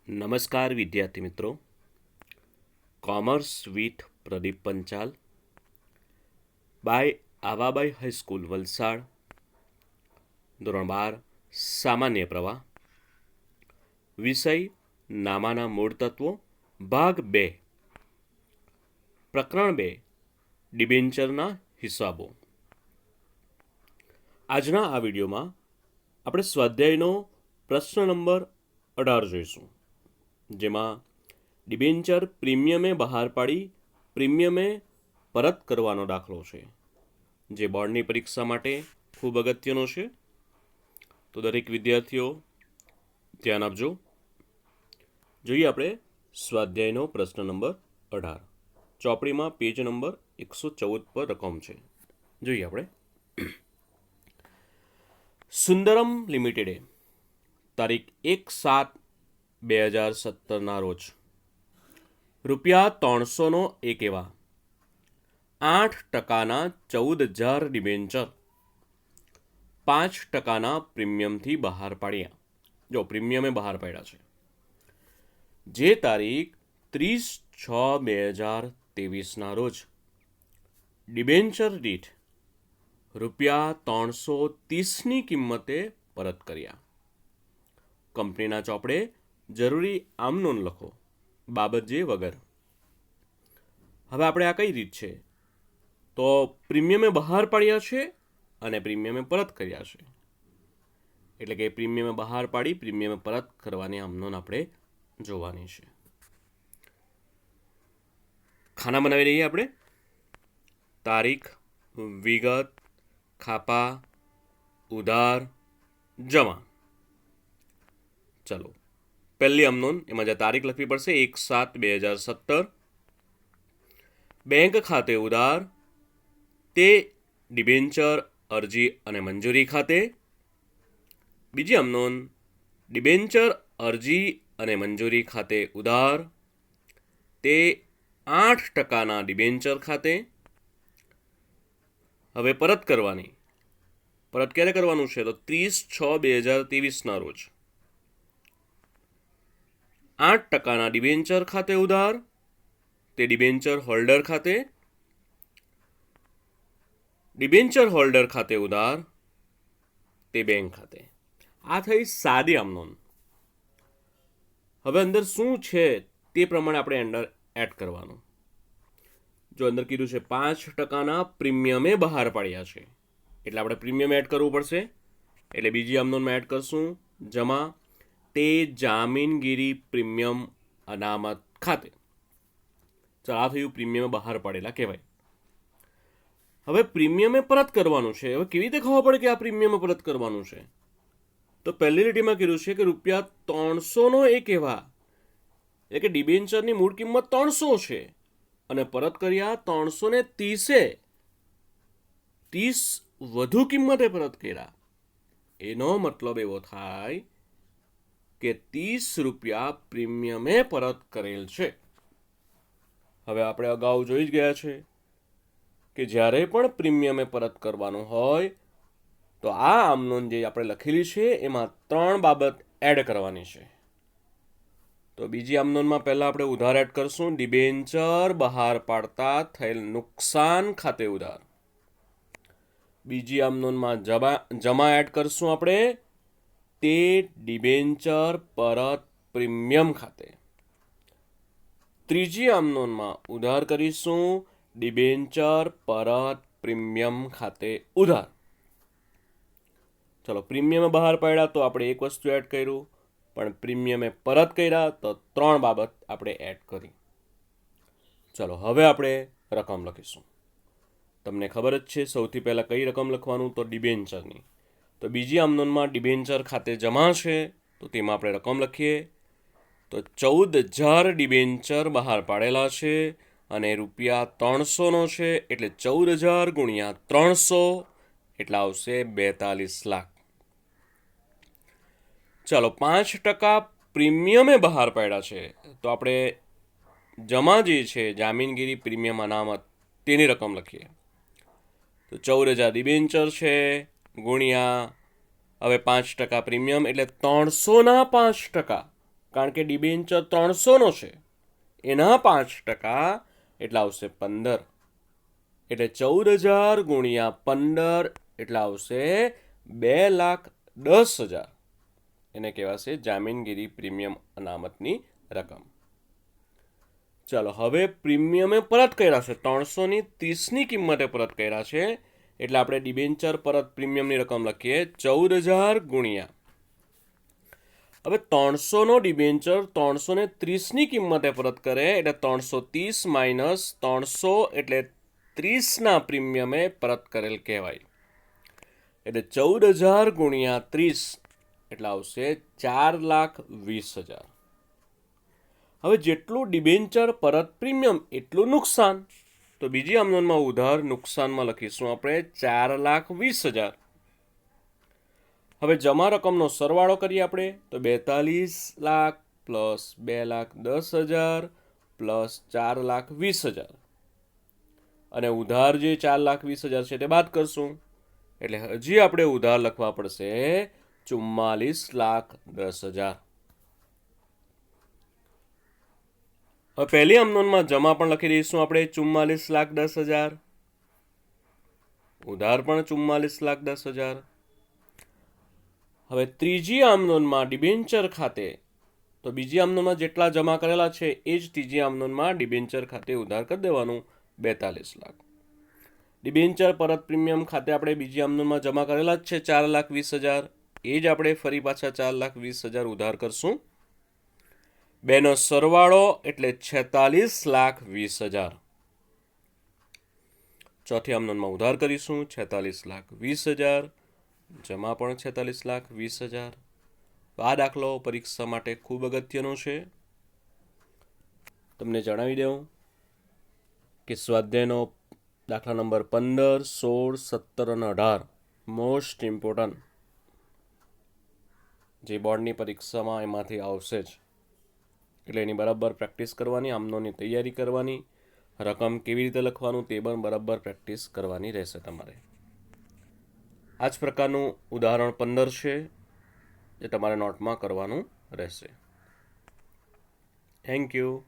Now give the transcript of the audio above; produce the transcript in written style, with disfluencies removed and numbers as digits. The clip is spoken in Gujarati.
નમસ્કાર વિદ્યાર્થી મિત્રો. Commerce with Pradeep Panchal by Avabai high school Valsad, ધોરણ 12, સામાન્ય પ્રવાહ, વિષય નામાના મૂળ તત્વો, ભાગ 2, પ્રકરણ 2, ડિબેન્ચરના હિસાબો. આજના આ વિડીયોમાં આપણે સ્વાધ્યાયનો પ્રશ્ન નંબર 18 જોઈશું, જેમાં ડિબેન્ચર પ્રીમિયમે બહાર પાડી પ્રીમિયમે પરત કરવાનો દાખલો છે, જે બોર્ડની પરીક્ષા માટે ખૂબ અગત્યનો છે. તો દરેક વિદ્યાર્થીઓ ધ્યાન આપજો. જોઈએ આપણે સ્વાધ્યાયનો પ્રશ્ન નંબર 18. ચોપડીમાં પેજ નંબર 114 પર રકમ છે. જોઈએ આપણે. સુંદરમ લિમિટેડે તારીખ 1/7/2017 રોજ ₹300નો એક એવા 8%ના 14,000 ડિબેન્ચર 5%ના પ્રીમિયમથી બહાર પાડ્યા. જો પ્રીમિયમે બહાર પાડ્યા છે, જે તારીખ 30/6/2023 રોજ ડિબેન્ચર દીઠ ₹330ની કિંમતે પરત કર્યા. કંપનીના ચોપડે જરૂરી આમ નોંધ લખો, બાબત જે વગર. હવે આપણે આ કઈ રીત છે? તો પ્રીમિયમે બહાર પાડ્યા છે અને પ્રીમિયમે પરત કર્યા છે, એટલે કે પ્રીમિયમે બહાર પાડી પ્રીમિયમે પરત કરવાની આમ નોંધ આપણે જોવાની છે. ખાના બનાવી રહીએ આપણે. તારીખ, વિગત, ખાપા, ઉધાર, જમા. ચલો, પહેલી અમનોન, એમાં જે તારીખ લખવી પડશે 1/7/2017. બેંક ખાતે ઉધાર તે ડિબેન્ચર અરજી અને મંજૂરી ખાતે. બીજી અમનોન, ડિબેન્ચર અરજી અને મંજૂરી ખાતે ઉધાર તે 8%ના ડિબેન્ચર ખાતે. હવે પરત કરવાની. પરત ક્યારે કરવાનું છે? તો 30/6/2023 રોજ 8%ના ડિબેન્ચર ખાતે ઉધાર તે ડિબેન્ચર હોલ્ડર ખાતે. ડિબેન્ચર હોલ્ડર ખાતે ઉધાર તે બેંક ખાતે. આ થઈ સાદી આમનોન. હવે અંદર શું છે તે પ્રમાણે આપણે અંદર એડ કરવાનું. જો અંદર કીધું છે 5%ના પ્રીમિયમે બહાર પાડ્યા છે, એટલે આપણે પ્રીમિયમ એડ કરવું પડશે. એટલે બીજી આમનોનમાં એડ કરશું જમા તે જામીનગીરી પ્રીમિયમ અનામત ખાતે. ચાલો, આ થયું પ્રીમિયમે બહાર પાડેલા કહેવાય. હવે પ્રીમિયમે પરત કરવાનું છે. હવે કેવી રીતે ખબર પડે કે આ પ્રીમિયમે પરત કરવાનું છે? તો પહેલી લીટીમાં કીધું છે કે ₹300નો એક એવા, એટલે કે ડિબેન્ચરની મૂળ કિંમત 300 છે અને પરત કર્યા 330. 30 વધુ કિંમતે પરત કર્યા. એનો મતલબ એવો થાય કે ₹30 પ્રીમિયમે પરત કરેલ છે. હવે આપણે અગાઉ જોઈ જ ગયા છે કે જ્યારે પણ પ્રીમિયમે પરત કરવાનું હોય તો આ આમનોંધ જે આપણે લખેલી છે એમાં 3 બાબત એડ કરવાની છે. તો બીજી આમનોંધમાં પહેલાં આપણે ઉધાર એડ કરશું. ડિબેન્ચર બહાર પાડતા થયેલ નુકસાન ખાતે ઉધાર. બીજી આમનોંધમાં જમા એડ કરશું આપણે તે ડિબેન્ચર પરત પ્રીમિયમ ખાતે. ત્રીજી આમનોંધમાં ઉધાર કરીશું ડિબેન્ચર પરત પ્રીમિયમ ખાતે ઉધાર. ચલો, પ્રીમિયમે બહાર પાડ્યા તો આપણે એક વસ્તુ એડ કર્યું, પણ પ્રીમિયમે પરત કર્યા તો 3 બાબત આપણે એડ કરી. ચલો, હવે આપણે રકમ લખીશું. તમને ખબર જ છે સૌથી પહેલાં કઈ રકમ લખવાનું? તો ડિબેન્ચરની. તો બીજી આમનોંધમાં ડિબેન્ચર ખાતે જમા છે, તો તેમાં આપણે રકમ લખીએ. તો 14,000 ડિબેન્ચર બહાર પાડેલા છે અને ₹300નો છે, એટલે 14,000 × 300 એટલે આવશે 42 લાખ. ચાલો, 5% પ્રીમિયમે બહાર પાડ્યા છે, તો આપણે જમા જે છે જામીનગીરી પ્રીમિયમ અનામત તેની રકમ લખીએ. તો 14,000 ડિબેન્ચર છે ગુણ્યા હવે 5% પ્રીમિયમ, એટલે 300ના 5%. કારણ કે ડિબેન્ચર 300નો છે, એના 5% એટલે આવશે 15. એટલે 14,000 ગુણ્યા 15 એટલે આવશે 2,10,000. એને કહેવાશે જામીનગીરી પ્રીમિયમ અનામતની રકમ. ચાલો હવે પ્રીમિયમે પરત કર્યા છે, 330ની કિંમતે પરત કર્યા છે, એટલે આપણે ડિબેન્ચર પરત પ્રીમિયમની રકમ લખીએ 14,000 ગુણ્યા. હવે 300નો ડિબેન્ચર 330ની કિંમતે પરત કરે એટલે 330 માઇનસ 300 એટલે 30ના પ્રીમિયમે પરત કરેલ કહેવાય. એટલે 14,000 ગુણ્યા 30 એટલે આવશે 4,20,000. હવે જેટલું ડિબેન્ચર પરત પ્રીમિયમ એટલું નુકસાન, તો બીજી આમનોંધમાં ઉધાર નુકસાનમાં લખીશું આપણે 4,20,000. હવે જમા રકમનો સરવાળો કરીએ આપણે તો 42 લાખ પ્લસ 2,10,000 પ્લસ 4,20,000 અને ઉધાર જે 4,20,000 છે તે બાદ કરશું એટલે હજી આપણે ઉધાર લખવા પડશે 44,10,000. હવે પહેલી આમનોંધમાં જમા પણ લખી દઈશું આપણે 44,10,000, ઉધાર પણ 44,10,000. હવે ત્રીજી આમનોંધમાં ડિબેન્ચર ખાતે, તો બીજી આમનોંધમાં જેટલા જમા કરેલા છે એ જ ત્રીજી આમનોંધમાં ડિબેન્ચર ખાતે ઉધાર કરી દેવાનું 42 લાખ. ડિબેન્ચર પરત પ્રીમિયમ ખાતે આપણે બીજી આમનોંધમાં જમા કરેલા જ છે 4,20,000, એ જ આપણે ફરી પાછા 4,20,000 ઉધાર કરશું. બેનો સરવાળો એટલે 46,20,000. ચોથી આમનોંધમાં ઉધાર કરીશું 46,20,000, જમા પણ 46,20,000. આ દાખલો પરીક્ષા માટે ખૂબ અગત્યનો છે. તમને જણાવી દઉં કે સ્વાધ્યાયનો દાખલા નંબર 15, 16, 17 અને 18 મોસ્ટ ઇમ્પોર્ટન્ટ જે બોર્ડની પરીક્ષામાં એમાંથી આવશે જ, એટલે એની બરાબર પ્રેક્ટિસ કરવાની, આમનોની તૈયારી કરવાની, રકમ કેવી રીતે લખવાનું તે પણ બરાબર પ્રેક્ટિસ કરવાની રહેશે તમારે. આ જ પ્રકારનું ઉદાહરણ 15 છે જે તમારે નોટમાં કરવાનું રહેશે. Thank you.